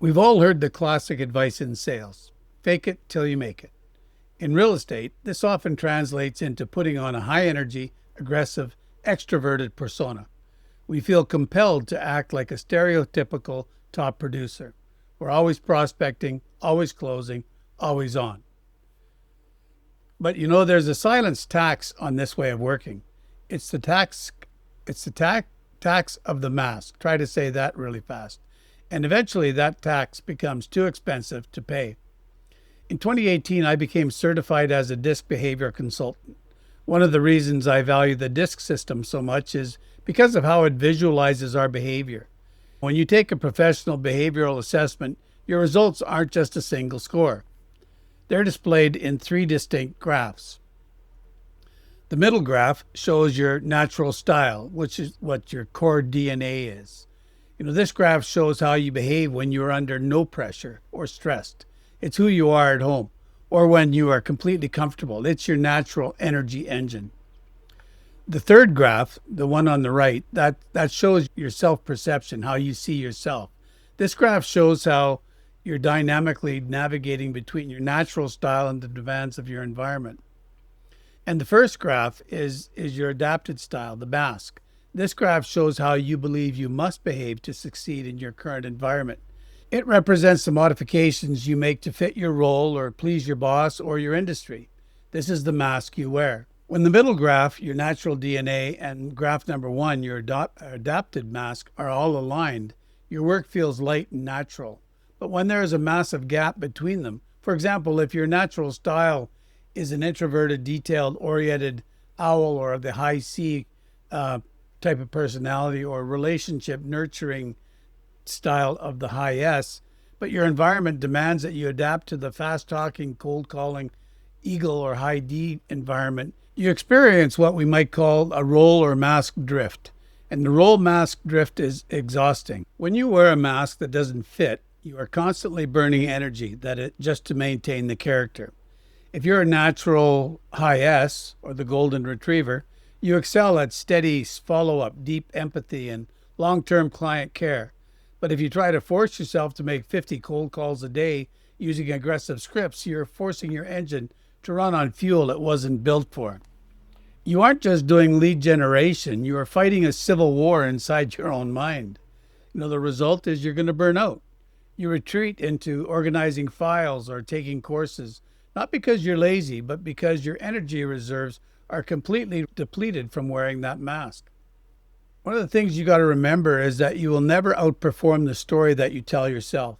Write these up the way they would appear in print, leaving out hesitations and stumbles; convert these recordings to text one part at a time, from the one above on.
We've all heard the classic advice in sales: fake it till you make it. In real estate, this often translates into putting on a high energy, aggressive, extroverted persona. We feel compelled to act like a stereotypical top producer. We're always prospecting, always closing, always on. But there's a silence tax on this way of working. It's the tax, tax of the mask. Try to say that really fast. And eventually that tax becomes too expensive to pay. In 2018, I became certified as a DISC behavior consultant. One of the reasons I value the DISC system so much is because of how it visualizes our behavior. When you take a professional behavioral assessment, your results aren't just a single score. They're displayed in 3 distinct graphs. The middle graph shows your natural style, which is what your core DNA is. This graph shows how you behave when you're under no pressure or stressed. It's who you are at home or when you are completely comfortable. It's your natural energy engine. The third graph, the one on the right, that shows your self-perception, how you see yourself. This graph shows how you're dynamically navigating between your natural style and the demands of your environment. And the first graph is your adapted style, the mask. This graph shows how you believe you must behave to succeed in your current environment. It represents the modifications you make to fit your role or please your boss or your industry. This is the mask you wear. When the middle graph, your natural DNA, and graph number 1, your adapted mask, are all aligned, your work feels light and natural. But when there is a massive gap between them, for example, if your natural style is an introverted, detailed-oriented owl or the high C type of personality, or relationship nurturing style of the high S, but your environment demands that you adapt to the fast-talking, cold-calling eagle or high D environment, you experience what we might call a role or mask drift. And the role mask drift is exhausting. When you wear a mask that doesn't fit, you are constantly burning energy just to maintain the character. If you're a natural high S or the golden retriever, you excel at steady follow-up, deep empathy, and long-term client care. But if you try to force yourself to make 50 cold calls a day using aggressive scripts, you're forcing your engine to run on fuel it wasn't built for. You aren't just doing lead generation, you are fighting a civil war inside your own mind. The result is you're going to burn out. You retreat into organizing files or taking courses, not because you're lazy, but because your energy reserves are completely depleted from wearing that mask. One of the things you got to remember is that you will never outperform the story that you tell yourself.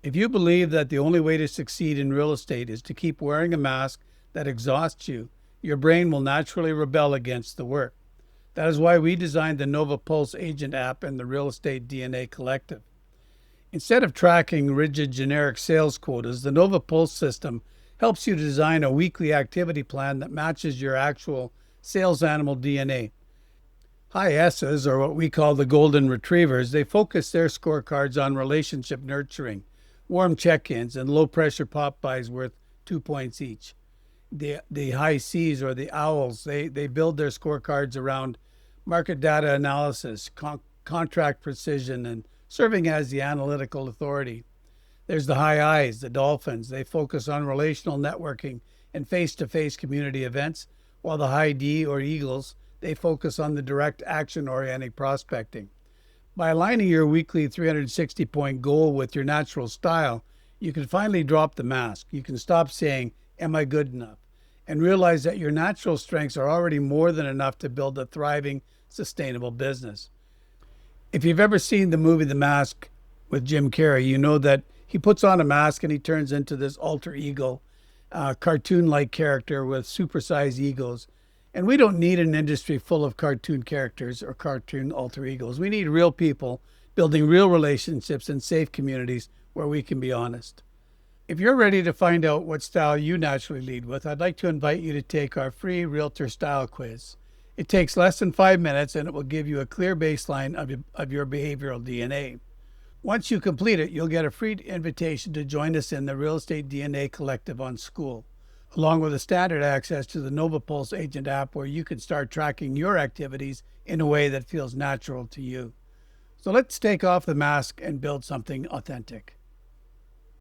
If you believe that the only way to succeed in real estate is to keep wearing a mask that exhausts you, your brain will naturally rebel against the work. That is why we designed the Nova Pulse Agent app and the Real Estate DNA Collective. Instead of tracking rigid generic sales quotas, the Nova Pulse system helps you design a weekly activity plan that matches your actual sales animal DNA. High S's, or what we call the golden retrievers, they focus their scorecards on relationship nurturing, warm check-ins, and low-pressure pop-bys worth 2 points each. The high C's, or the owls, they build their scorecards around market data analysis, contract precision, and serving as the analytical authority. There's the high I's, the dolphins. They focus on relational networking and face-to-face community events, while the high D, or eagles, they focus on the direct action-oriented prospecting. By aligning your weekly 360-point goal with your natural style, you can finally drop the mask. You can stop saying, "Am I good enough?" and realize that your natural strengths are already more than enough to build a thriving, sustainable business. If you've ever seen the movie The Mask with Jim Carrey, you know that he puts on a mask and he turns into this alter ego, cartoon-like character with supersized egos. And we don't need an industry full of cartoon characters or cartoon alter egos. We need real people building real relationships and safe communities where we can be honest. If you're ready to find out what style you naturally lead with, I'd like to invite you to take our free Realtor style quiz. It takes less than 5 minutes and it will give you a clear baseline of your behavioral DNA. Once you complete it, you'll get a free invitation to join us in the Real Estate DNA Collective on Skool, along with a standard access to the Nova Pulse Agent app, where you can start tracking your activities in a way that feels natural to you. So let's take off the mask and build something authentic.